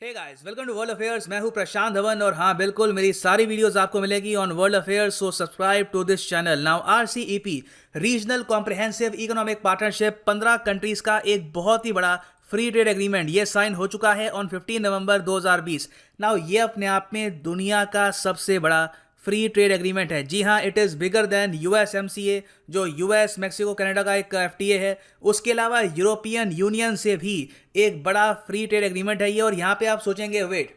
Hey guys, welcome to world affairs. मैं हूं प्रशांत धवन और हाँ बिल्कुल मेरी सारी वीडियोस आपको मिलेगी on world affairs, so subscribe to this channel. Now RCEP regional comprehensive economic partnership 15 countries का एक बहुत ही बड़ा फ्री ट्रेड एग्रीमेंट ये साइन हो चुका है ऑन 15 नवंबर 2020। नाउ ये अपने आप में दुनिया का सबसे बड़ा फ्री ट्रेड एग्रीमेंट है। जी हाँ, इट इज़ बिगर देन यूएसएमसीए जो यूएस मैक्सिको कनाडा का एक एफटीए है। उसके अलावा यूरोपियन यूनियन से भी एक बड़ा फ्री ट्रेड एग्रीमेंट है ये। और यहाँ पे आप सोचेंगे वेट,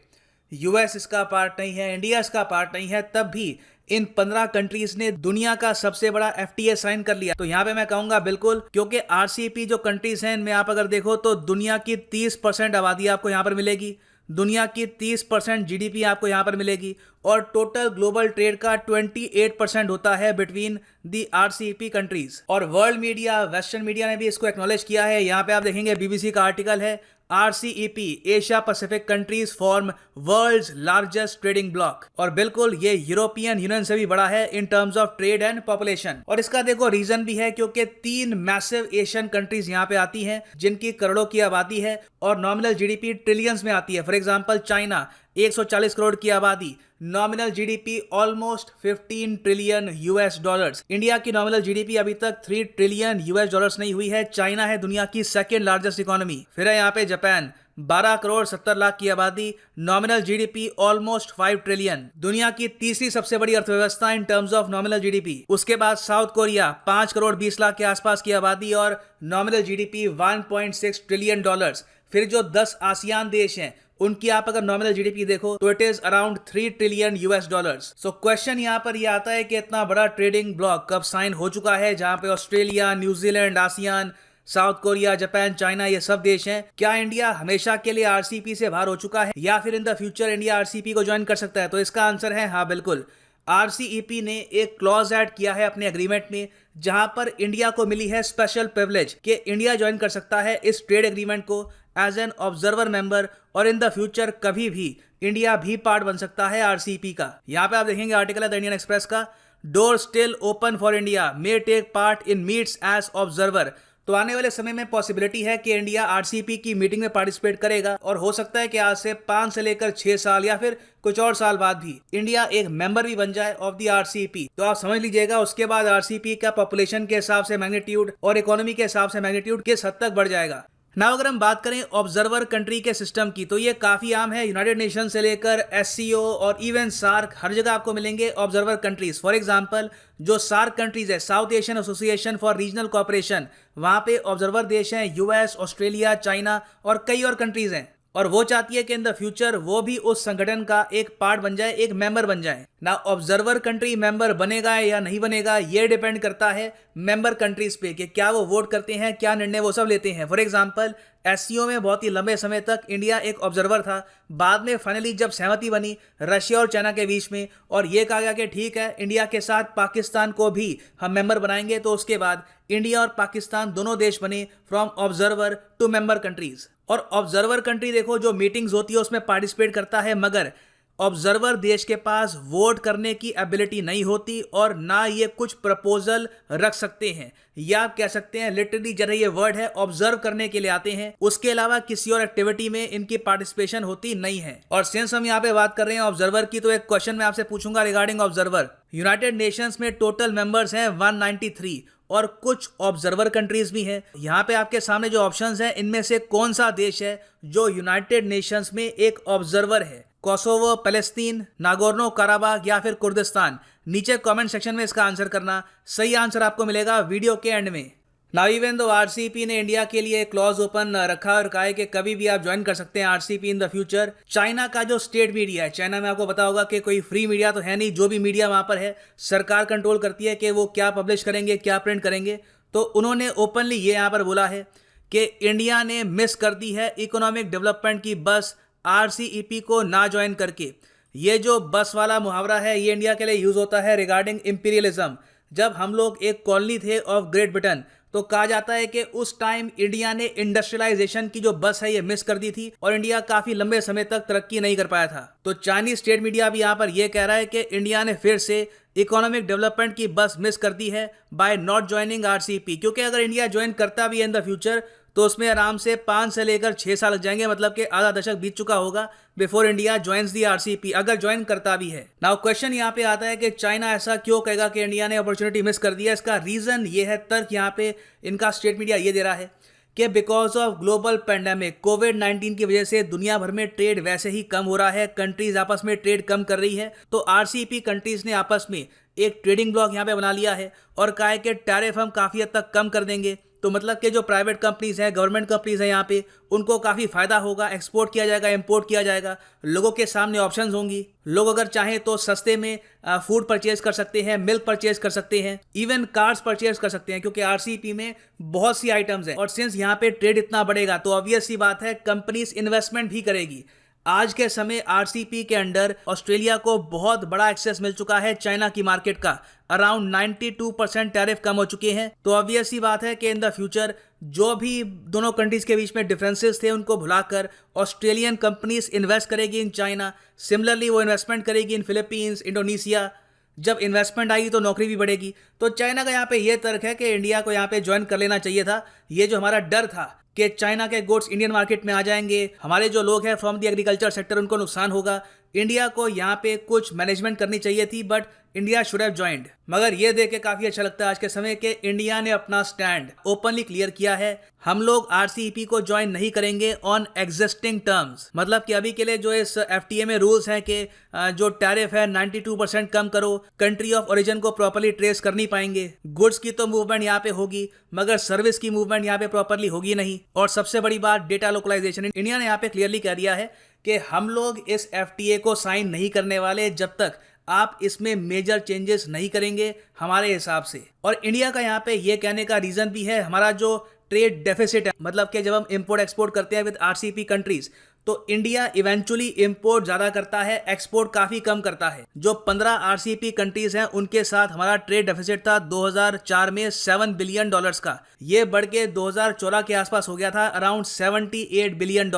यूएस इसका पार्ट नहीं है, इंडिया इसका पार्ट नहीं है, तब भी इन 15 कंट्रीज ने दुनिया का सबसे बड़ा एफटीए साइन कर लिया। तो यहाँ पे मैं कहूंगा बिल्कुल, क्योंकि आरसीईपी जो कंट्रीज हैं इनमें आप अगर देखो तो दुनिया की 30% आबादी आपको यहाँ पर मिलेगी, दुनिया की 30% जीडीपी आपको यहां पर मिलेगी और टोटल ग्लोबल ट्रेड का 28% होता है बिटवीन दी आरसीईपी कंट्रीज। और वर्ल्ड मीडिया, वेस्टर्न मीडिया ने भी इसको एक्नॉलेज किया है। यहां पे आप देखेंगे बीबीसी का आर्टिकल है, RCEP Asia Pacific countries form world's largest trading bloc. और बिल्कुल ये यूरोपियन यूनियन से भी बड़ा है in terms of trade and population. और इसका देखो रीजन भी है क्योंकि 3 मैसिव एशियन कंट्रीज यहाँ पे आती हैं जिनकी करोड़ों की आबादी है और नॉमिनल जीडीपी ट्रिलियंस में आती है। फॉर एग्जांपल चाइना 140 करोड़ की आबादी, nominal GDP almost 15 trillion US dollars. India की नॉमिनल जीडीपी अभी तक 3 ट्रिलियन यूएस डॉलर्स नहीं हुई है। चाइना है दुनिया की सेकेंड लार्जेस्ट इकोनॉमी। फिर है यहाँ पे जापान, 12 करोड़ 70 लाख की आबादी, नॉमिनल जीडीपी ऑलमोस्ट 5 ट्रिलियन, दुनिया की तीसरी सबसे बड़ी अर्थव्यवस्था इन टर्म्स ऑफ नॉमिनल जीडीपी। उसके बाद साउथ कोरिया 5 करोड़ 20 लाख के आसपास की आबादी और नॉमिनल जीडीपी 1.6 ट्रिलियन डॉलर्स। फिर जो 10 आसियान देश हैं उनकी आप अगर नॉमिनल जीडीपी देखो तो it is around 3 trillion US dollars. So question यहाँ पर ये आता है कि इतना बड़ा ट्रेडिंग ब्लॉक कब साइन हो चुका है, जहां पे Australia, New Zealand, ASEAN, south Korea, Japan, China ये सब देश हैं। क्या इंडिया हमेशा के लिए आरसीईपी से बाहर हो चुका है या फिर in the future India RCEP को ज्वाइन कर सकता है? तो इसका आंसर है हाँ बिल्कुल। आरसीईपी ने एक क्लॉज ऐड किया है अपने एग्रीमेंट में जहां पर इंडिया को मिली है स्पेशल प्रिविलेज कि इंडिया ज्वाइन कर सकता है इस ट्रेड एग्रीमेंट को एज एन ऑब्जर्वर मेंबर और इन द फ्यूचर कभी भी इंडिया भी पार्ट बन सकता है आरसीईपी का। यहां पे आप देखेंगे आर्टिकल है द इंडियन एक्सप्रेस का, door still open for India may take part in meets as observer. तो आने वाले समय में पॉसिबिलिटी है कि इंडिया आरसीईपी की मीटिंग में पार्टिसिपेट करेगा और हो सकता है कि आज से 5 से लेकर 6 साल या फिर कुछ और साल बाद भी इंडिया एक मेंबर भी बन जाए ऑफ द आरसीईपी। तो आप समझ लीजिएगा उसके बाद आरसीईपी का पॉपुलेशन के हिसाब से मैग्नीट्यूड और इकोनॉमी के हिसाब से मैग्नीट्यूड किस हद तक बढ़ जाएगा। ना अगर हम बात करें ऑब्जर्वर कंट्री के सिस्टम की तो ये काफी आम है। यूनाइटेड नेशन से लेकर एससीओ और इवन सार्क हर जगह आपको मिलेंगे ऑब्जर्वर कंट्रीज। फॉर एग्जांपल जो सार्क कंट्रीज है, south Asian association for regional cooperation, वहां पे ऑब्जर्वर देश हैं यूएस, ऑस्ट्रेलिया, चाइना और कई और कंट्रीज हैं। और वो चाहती है कि इन द फ्यूचर वो भी उस संगठन का एक पार्ट बन जाए, एक मेंबर बन जाए। ना ऑब्जर्वर कंट्री मेंबर बनेगा या नहीं बनेगा ये डिपेंड करता है मेंबर कंट्रीज पे कि क्या वो वोट करते हैं, क्या निर्णय वो सब लेते हैं। फॉर एग्जांपल एससीओ में बहुत ही लंबे समय तक इंडिया एक ऑब्जर्वर था, बाद में फाइनली जब सहमति बनी रशिया और चाइना के बीच में और ये कहा गया कि ठीक है इंडिया के साथ पाकिस्तान को भी हम मेंबर बनाएंगे, तो उसके बाद इंडिया और पाकिस्तान दोनों देश बने from observer to member countries. और ऑब्जर्वर कंट्री देखो जो मीटिंग्स होती है उसमें पार्टिसिपेट करता है, मगर ऑब्जर्वर देश के पास वोट करने की एबिलिटी नहीं होती और ना ये कुछ प्रपोजल रख सकते हैं, या आप कह सकते हैं लिटरली जरा ये वर्ड है ऑब्जर्व करने के लिए आते हैं, उसके अलावा किसी और एक्टिविटी में इनकी पार्टिसिपेशन होती नहीं है। और सिंस हम यहाँ पे बात कर रहे हैं ऑब्जर्वर की तो एक क्वेश्चन मैं आपसे पूछूंगा रिगार्डिंग ऑब्जर्वर। यूनाइटेड नेशंस में टोटल मेंबर्स हैं 193 और कुछ ऑब्जर्वर कंट्रीज भी हैं। यहाँ पे आपके सामने जो ऑप्शंस हैं इनमें से कौन सा देश है जो यूनाइटेड नेशंस में एक ऑब्जर्वर है? कोसोवो, पैलेस्तीन, नागोर्नो कराबाग या फिर कुर्दिस्तान? नीचे कमेंट सेक्शन में इसका आंसर करना। सही आंसर आपको मिलेगा वीडियो के एंड में। नाउ इवन दो आरसीईपी ने इंडिया के लिए क्लॉज ओपन रखा और कहा है कि कभी भी आप ज्वाइन कर सकते हैं RCEP in the future. China का जो स्टेट मीडिया है, चाइना में आपको पता होगा कि कोई फ्री मीडिया तो है नहीं, जो भी मीडिया वहां पर है सरकार कंट्रोल करती है कि वो क्या पब्लिश करेंगे, क्या प्रिंट करेंगे। तो उन्होंने ओपनली ये यहाँ पर बोला है कि इंडिया ने मिस कर दी है इकोनॉमिक डेवलपमेंट की बस आरसीईपी को ना ज्वाइन करके। ये जो बस वाला मुहावरा है ये इंडिया के लिए यूज होता है रिगार्डिंग इंपीरियलिज्म। जब हम लोग एक कॉलोनी थे ऑफ ग्रेट ब्रिटेन तो कहा जाता है कि उस टाइम इंडिया ने इंडस्ट्रियलाइजेशन की जो बस है ये मिस कर दी थी और इंडिया काफी लंबे समय तक तरक्की नहीं कर पाया था। तो चाइनीज स्टेट मीडिया भी यहाँ पर यह कह रहा है कि इंडिया ने फिर से इकोनॉमिक डेवलपमेंट की बस मिस कर दी है बाय नॉट ज्वाइनिंग आरसीईपी, क्योंकि अगर इंडिया ज्वाइन करता भी है इन द फ्यूचर तो उसमें आराम से 5 से लेकर 6 साल लग जाएंगे, मतलब कि आधा दशक बीत चुका होगा बिफोर इंडिया ज्वाइंस दी आरसीईपी, अगर ज्वाइन करता भी है। नाउ क्वेश्चन यहाँ पे आता है कि चाइना ऐसा क्यों कहेगा कि इंडिया ने अपॉर्चुनिटी मिस कर दिया। इसका रीजन ये है, तर्क यहाँ पे इनका स्टेट मीडिया ये दे रहा है कि बिकॉज ऑफ ग्लोबल पेंडेमिक कोविड-19 की वजह से दुनिया भर में ट्रेड वैसे ही कम हो रहा है, कंट्रीज आपस में ट्रेड कम कर रही है, तो आरसीईपी कंट्रीज ने आपस में एक ट्रेडिंग ब्लॉक यहाँ पे बना लिया है और कहा है कि टैरिफ हम काफ़ी हद तक कम कर देंगे। तो मतलब कि जो प्राइवेट कंपनीज हैं, गवर्नमेंट कंपनीज हैं, यहाँ पे उनको काफ़ी फायदा होगा, एक्सपोर्ट किया जाएगा, इंपोर्ट किया जाएगा, लोगों के सामने ऑप्शंस होंगी, लोग अगर चाहें तो सस्ते में फूड परचेज कर सकते हैं, मिल्क परचेज कर सकते हैं, इवन कार्स परचेज कर सकते हैं, क्योंकि आरसीईपी में बहुत सी आइटम्स हैं। और सिंस यहाँ पे ट्रेड इतना बढ़ेगा तो ऑब्वियस सी बात है कंपनीज इन्वेस्टमेंट भी करेगी। आज के समय आरसीईपी के अंडर ऑस्ट्रेलिया को बहुत बड़ा एक्सेस मिल चुका है चाइना की मार्केट का, अराउंड 92% टैरिफ कम हो चुके हैं। तो ऑब्वियस सी बात है कि इन द फ्यूचर जो भी दोनों कंट्रीज के बीच में डिफरेंसेस थे उनको भुलाकर ऑस्ट्रेलियन कंपनीज इन्वेस्ट करेगी इन चाइना, सिमिलरली वो इन्वेस्टमेंट करेगी इन फिलीपींस, इंडोनेशिया। जब इन्वेस्टमेंट आएगी तो नौकरी भी बढ़ेगी। तो चाइना का यहाँ पे ये तर्क है कि इंडिया को यहाँ पे ज्वाइन कर लेना चाहिए था। ये जो हमारा डर था कि चाइना के गुड्स इंडियन मार्केट में आ जाएंगे, हमारे जो लोग हैं फ्रॉम द एग्रीकल्चर सेक्टर उनको नुकसान होगा, इंडिया को यहाँ पे कुछ मैनेजमेंट करनी चाहिए थी, but India should have joined. मगर ये देख के काफी अच्छा लगता है आज के समय कि इंडिया ने अपना स्टैंड ओपनली क्लियर किया है। हम लोग आरसीईपी को ज्वाइन नहीं करेंगे ऑन एग्जिस्टिंग टर्म्स, मतलब कि अभी के लिए जो इस एफटीए में रूल्स हैं कि जो टैरिफ है 92% कम करो, कंट्री ऑफ ओरिजिन को प्रॉपर्ली ट्रेस कर नहीं पाएंगे, गुड्स की तो मूवमेंट यहाँ पे होगी मगर सर्विस की मूवमेंट यहाँ पे प्रॉपर्ली होगी नहीं। और सबसे बड़ी बात डेटा लोकलाइजेशन, इंडिया ने यहाँ पे क्लियरली कह दिया है कि हम लोग इस एफटीए को साइन नहीं करने वाले जब तक आप इसमें मेजर चेंजेस नहीं करेंगे हमारे हिसाब से। और इंडिया का यहाँ पे ये कहने का रीजन भी है, हमारा जो ट्रेड डेफिसिट है, मतलब कि जब हम इंपोर्ट एक्सपोर्ट करते हैं विद आरसीईपी कंट्रीज तो इंडिया इवेंचुअली इंपोर्ट ज्यादा करता है, एक्सपोर्ट काफी कम करता है। जो 15 आरसीईपी कंट्रीज हैं उनके साथ हमारा ट्रेड डेफिसिट था 2004 में $7 बिलियन का, ये बढ़ के 2014 के आसपास हो गया था अराउंड $78 बिलियन।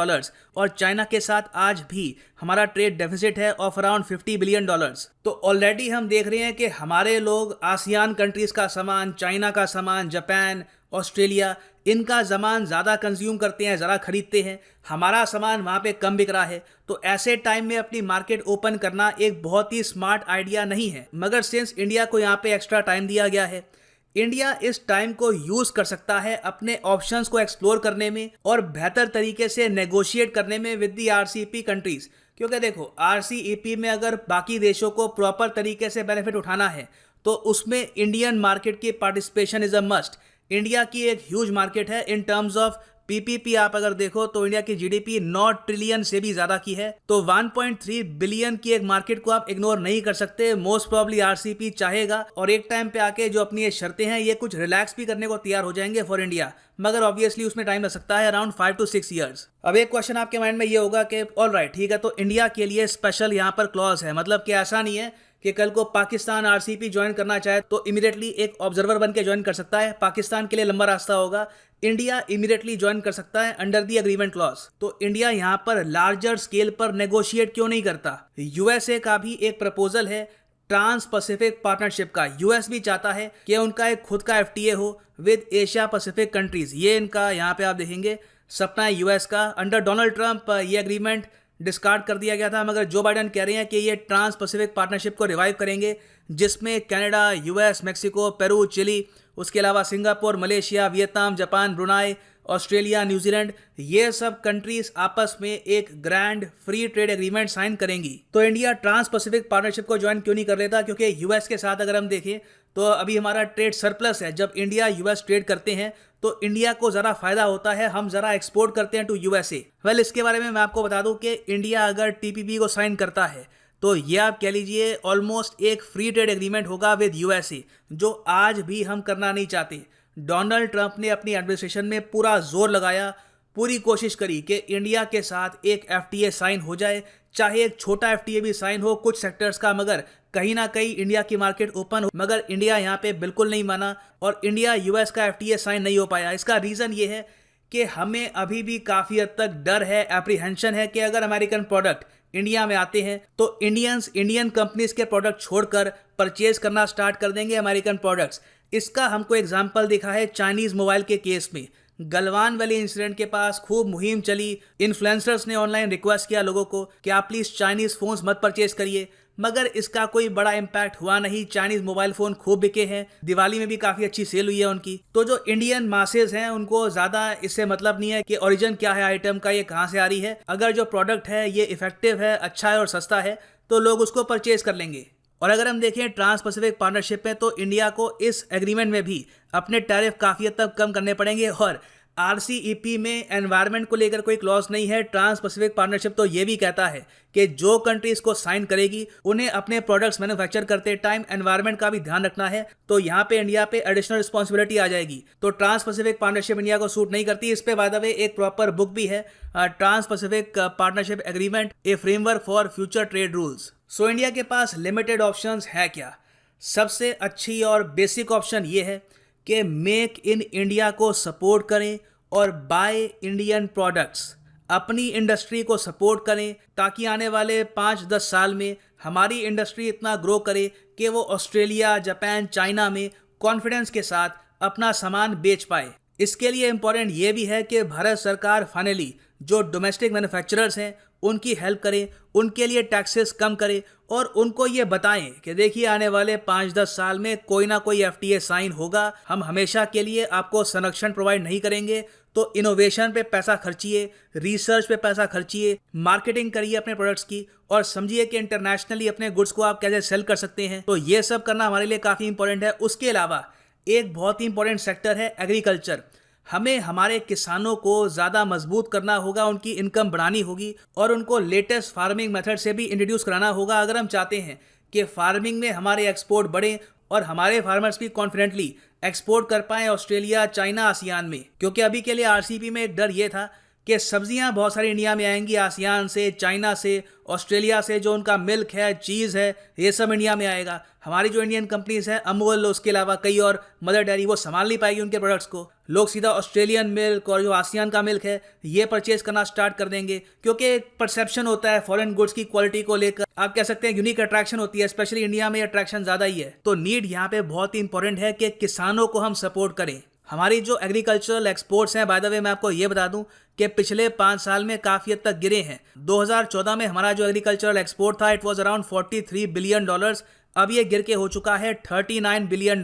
और चाइना के साथ आज भी हमारा ट्रेड डेफिसिट है ऑफ अराउंड $50 बिलियन। तो ऑलरेडी हम देख रहे हैं कि हमारे लोग आसियान कंट्रीज का सामान, चाइना का सामान, जापान, ऑस्ट्रेलिया, इनका सामान ज़्यादा कंज्यूम करते हैं, ज़्यादा खरीदते हैं, हमारा सामान वहाँ पे कम बिक रहा है। तो ऐसे टाइम में अपनी मार्केट ओपन करना एक बहुत ही स्मार्ट आइडिया नहीं है। मगर सिंस इंडिया को यहाँ पे एक्स्ट्रा टाइम दिया गया है, इंडिया इस टाइम को यूज कर सकता है अपने ऑप्शंस को एक्सप्लोर करने में और बेहतर तरीके से नेगोशिएट करने में विद दी आरसीईपी कंट्रीज। क्योंकि देखो आरसीईपी में अगर बाकी देशों को प्रॉपर तरीके से बेनिफिट उठाना है तो उसमें इंडियन मार्केट की participation is a must. India की एक ह्यूज मार्केट है इन टर्म्स ऑफ पीपीपी, आप अगर देखो तो इंडिया की जीडीपी 9 ट्रिलियन से भी ज्यादा की है। तो 1.3 बिलियन की एक मार्केट को आप इग्नोर नहीं कर सकते। मोस्ट प्रॉब्ली आरसीईपी चाहेगा और एक टाइम पे आके जो अपनी ये शर्तें हैं ये कुछ रिलैक्स भी करने को तैयार हो जाएंगे फॉर इंडिया, मगर ऑब्वियसली उसमें टाइम लग सकता है अराउंड 5 to 6 ईयर्स। अब एक क्वेश्चन आपके माइंड में ये होगा कि ऑल राइट ठीक है, तो इंडिया के लिए स्पेशल यहाँ पर क्लॉज है, मतलब कि ऐसा नहीं है कि कल को पाकिस्तान आरसीईपी ज्वाइन करना चाहे तो इमीडिएटली एक ऑब्जर्वर बन के ज्वाइन कर सकता है। पाकिस्तान के लिए लंबा रास्ता होगा, इंडिया इमीडिएटली ज्वाइन कर सकता है अंडर दी एग्रीमेंट क्लॉज। तो इंडिया यहाँ पर लार्जर स्केल पर नेगोशिएट क्यों नहीं करता? यूएसए का भी एक प्रपोजल है ट्रांस पैसिफिक पार्टनरशिप का। यूएस भी चाहता है कि उनका एक खुद का एफटीए हो विद एशिया पैसिफिक कंट्रीज, ये इनका यहाँ पे आप देखेंगे सपना है यूएस का। अंडर डोनाल्ड ट्रंप ये एग्रीमेंट डिस्कार्ड कर दिया गया था, मगर जो बाइडन कह रहे हैं कि ये ट्रांस पैसिफिक पार्टनरशिप को रिवाइव करेंगे जिसमें Canada, US, Mexico, Peru, Chile, उसके अलावा Singapore, Malaysia, Vietnam, Japan, Brunei, Australia, New Zealand, ये सब कंट्रीज आपस में एक grand free trade agreement sign करेंगी। तो इंडिया ट्रांस पैसिफिक पार्टनरशिप को ज्वाइन क्यों नहीं कर लेता? क्योंकि यूएस के साथ अगर हम देखें तो अभी हमारा ट्रेड सरप्लस है। जब इंडिया यूएस ट्रेड करते हैं तो इंडिया को ज़रा फायदा होता है, हम ज़रा एक्सपोर्ट करते हैं टू यूएसए। वेल इसके बारे में मैं आपको बता दूं कि इंडिया अगर टीपीपी को साइन करता है तो ये आप कह लीजिए ऑलमोस्ट एक फ्री ट्रेड एग्रीमेंट होगा विद यूएसए, जो आज भी हम करना नहीं चाहते। डोनाल्ड ट्रंप ने अपनी एडमिनिस्ट्रेशन में पूरा जोर लगाया, पूरी कोशिश करी कि इंडिया के साथ एक एफटीए साइन हो जाए, चाहे एक छोटा एफटीए भी साइन हो कुछ सेक्टर्स का, मगर कहीं ना कहीं इंडिया की मार्केट ओपन हो। मगर इंडिया यहाँ पे बिल्कुल नहीं माना और इंडिया यूएस का एफटीए साइन नहीं हो पाया। इसका रीज़न ये है कि हमें अभी भी काफ़ी हद तक डर है, एप्रीहेंशन है कि अगर अमेरिकन प्रोडक्ट इंडिया में आते हैं तो इंडियन कंपनीज के प्रोडक्ट छोड़कर परचेज करना स्टार्ट कर देंगे अमेरिकन प्रोडक्ट्स। इसका हमको एग्जाम्पल दिखा है चाइनीज़ मोबाइल के केस में। गलवान वैली इंसिडेंट के पास खूब मुहिम चली, इन्फ्लुएंसर्स ने ऑनलाइन रिक्वेस्ट किया लोगों को कि आप प्लीज़ चाइनीज़ फ़ोन्स मत परचेज करिए, मगर इसका कोई बड़ा इम्पैक्ट हुआ नहीं। चाइनीज़ मोबाइल फ़ोन खूब बिके हैं, दिवाली में भी काफ़ी अच्छी सेल हुई है उनकी। तो जो इंडियन मासेज हैं उनको ज़्यादा इससे मतलब नहीं है कि ओरिजिन क्या है आइटम का, ये कहाँ से आ रही है। अगर जो प्रोडक्ट है ये इफेक्टिव है, अच्छा है और सस्ता है तो लोग उसको परचेज कर लेंगे। और अगर हम देखें ट्रांस पैसिफिक पार्टनरशिप में, तो इंडिया को इस एग्रीमेंट में भी अपने टैरिफ काफ़ी हद तक कम करने पड़ेंगे। और RCEP में एनवायरनमेंट को लेकर कोई क्लॉज नहीं है। ट्रांस पैसिफिक पार्टनरशिप तो ये भी कहता है कि जो कंट्री इसको साइन करेगी उन्हें अपने प्रोडक्ट्स मैन्युफैक्चर करते टाइम एनवायरनमेंट का भी ध्यान रखना है। तो यहाँ पे इंडिया पे एडिशनल रिस्पॉन्सिबिलिटी आ जाएगी। तो ट्रांस पैसिफिक पार्टनरशिप इंडिया को सूट नहीं करती। इस पे बाय द वे एक प्रॉपर बुक भी है, trans Pacific partnership agreement, a framework for future trade rules. So India के पास लिमिटेड ऑप्शंस है क्या? सबसे अच्छी और बेसिक ऑप्शन ये है कि मेक इन इंडिया को सपोर्ट करें और बाय इंडियन प्रोडक्ट्स। अपनी इंडस्ट्री को सपोर्ट करें ताकि आने वाले 5-10 साल में हमारी इंडस्ट्री इतना ग्रो करे कि वो ऑस्ट्रेलिया, जापान, चाइना में कॉन्फिडेंस के साथ अपना सामान बेच पाए। इसके लिए इम्पॉर्टेंट ये भी है कि भारत सरकार फाइनली जो डोमेस्टिक मैन्युफैक्चरर्स हैं उनकी हेल्प करे, उनके लिए टैक्सेस कम करे और उनको ये बताएं कि देखिए आने वाले 5-10 साल में कोई ना कोई FTA साइन होगा, हम हमेशा के लिए आपको संरक्षण प्रोवाइड नहीं करेंगे। तो इनोवेशन पे पैसा खर्चिए, रिसर्च पे पैसा खर्चिए, मार्केटिंग करिए अपने प्रोडक्ट्स की और समझिए कि इंटरनेशनली अपने गुड्स को आप कैसे सेल कर सकते हैं। तो ये सब करना हमारे लिए काफ़ी इंपॉर्टेंट है। उसके अलावा एक बहुत ही इंपॉर्टेंट सेक्टर है एग्रीकल्चर। हमें हमारे किसानों को ज़्यादा मजबूत करना होगा, उनकी इनकम बढ़ानी होगी और उनको लेटेस्ट फार्मिंग मेथड से भी इंट्रोड्यूस कराना होगा अगर हम चाहते हैं कि फार्मिंग में हमारे एक्सपोर्ट बढ़े और हमारे फार्मर्स भी कॉन्फिडेंटली एक्सपोर्ट कर पाएँ ऑस्ट्रेलिया, चाइना, आसियान में। क्योंकि अभी के लिए RCEP में एक डर ये था कि सब्जियां बहुत सारी इंडिया में आएंगी आसियान से, चाइना से, ऑस्ट्रेलिया से, जो उनका मिल्क है, चीज़ है, ये सब इंडिया में आएगा। हमारी जो इंडियन कंपनीज हैं, अमूल, उसके अलावा कई और मदर डेयरी, वो संभाल नहीं पाएगी उनके प्रोडक्ट्स को। लोग सीधा ऑस्ट्रेलियन मिल्क और जो आसियान का मिल्क है ये परचेज करना स्टार्ट कर देंगे, क्योंकि एक परसेप्शन होता है फॉरेन गुड्स की क्वालिटी को लेकर। आप कह सकते हैं यूनिक अट्रैक्शन होती है, स्पेशली इंडिया में अट्रैक्शन ज़्यादा ही है। तो नीड यहाँ पे बहुत ही इंपॉर्टेंट है कि किसानों को हम सपोर्ट करें। हमारी जो एग्रीकल्चरल एक्सपोर्ट्स हैं, बाय द वे मैं आपको ये बता दूं कि पिछले 5 साल में काफ़ी हद तक गिरे हैं। 2014 में हमारा जो एग्रीकल्चरल एक्सपोर्ट था इट वाज अराउंड $43 बिलियन। अब ये गिर के हो चुका है $39 बिलियन।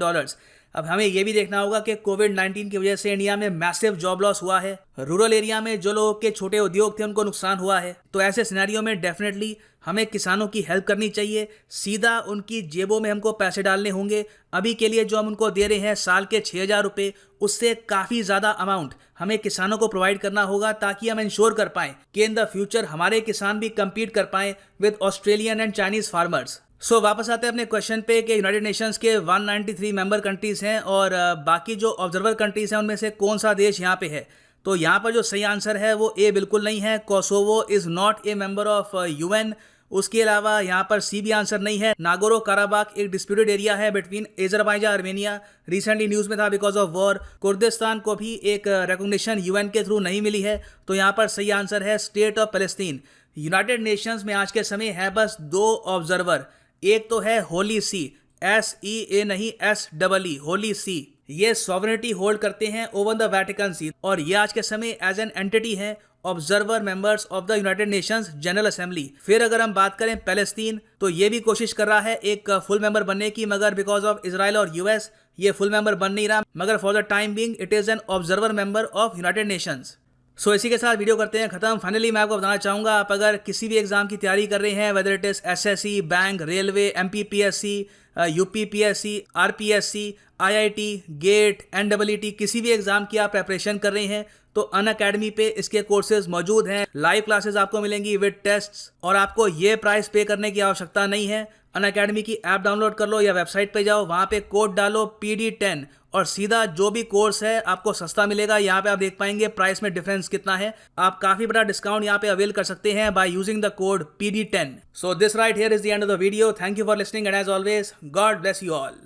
अब हमें ये भी देखना होगा कि कोविड-19 की वजह से इंडिया में मैसिव जॉब लॉस हुआ है। रूरल एरिया में जो लोगों के छोटे उद्योग थे उनको नुकसान हुआ है। तो ऐसे सिनेरियो में डेफिनेटली हमें किसानों की हेल्प करनी चाहिए। सीधा उनकी जेबों में हमको पैसे डालने होंगे। अभी के लिए जो हम उनको दे रहे हैं साल के 6,000 रुपये, उससे काफ़ी ज़्यादा अमाउंट हमें किसानों को प्रोवाइड करना होगा ताकि हम इंश्योर कर पाएँ कि इन द फ्यूचर हमारे किसान भी कम्पीट कर पाएँ with Australian and Chinese farmers. So वापस आते हैं अपने क्वेश्चन पे कि यूनाइटेड नेशंस के 193 मेंबर कंट्रीज़ हैं और बाकी जो ऑब्जर्वर कंट्रीज़ हैं उनमें से कौन सा देश यहाँ पे है। तो यहाँ पर जो सही आंसर है वो ए बिल्कुल नहीं है। Kosovo is not a member of UN। उसके अलावा यहाँ पर सी भी आंसर नहीं है। नागोरो काराबाख एक डिस्प्यूटेड एरिया है between Azerbaijan Armenia, recently news में था बिकॉज ऑफ वॉर। कुर्दिस्तान को भी एक रिकॉग्निशन UN के थ्रू नहीं मिली है। तो यहाँ पर सही आंसर है state of Palestine. United Nations में आज के समय है बस 2 ऑब्जर्वर। एक तो है होली सी, SEA नहीं SEE, होली सी। ये सॉवरेनिटी होल्ड करते हैं ओवर द वेटिकन सी और ये आज के समय एज एन एंटिटी है observer members of the United Nations general assembly. फिर अगर हम बात करें पैलेस्टीन, तो ये भी कोशिश कर रहा है एक फुल मेंबर बनने की, मगर बिकॉज ऑफ इजराइल और US ये फुल मेंबर बन नहीं रहा। मगर for the time being it is an observer member of United Nations. So इसी के साथ वीडियो करते हैं खत्म। फाइनली मैं आपको बताना चाहूँगा, आप अगर किसी भी एग्जाम की तैयारी कर रहे हैं, whether it is SSC, bank, railway, MPPSC, UPPSC, RPSC, IIT, GATE, NEET, किसी भी एग्जाम की आप प्रेपरेशन कर रहे हैं तो अनअकैडमी पे इसके कोर्सेज मौजूद हैं। लाइव क्लासेस आपको मिलेंगी विद टेस्ट्स और आपको ये प्राइस पे करने की आवश्यकता नहीं है। अनअकैडमी की ऐप डाउनलोड कर लो या वेबसाइट पे जाओ, वहाँ पे कोड डालो PD10 और सीधा जो भी कोर्स है आपको सस्ता मिलेगा। यहाँ पे आप देख पाएंगे प्राइस में डिफरेंस कितना है। आप काफी बड़ा डिस्काउंट यहाँ पे अवेल कर सकते हैं by using the code PD10। So this right here is the end of the video. Thank you for listening and as always God bless you all.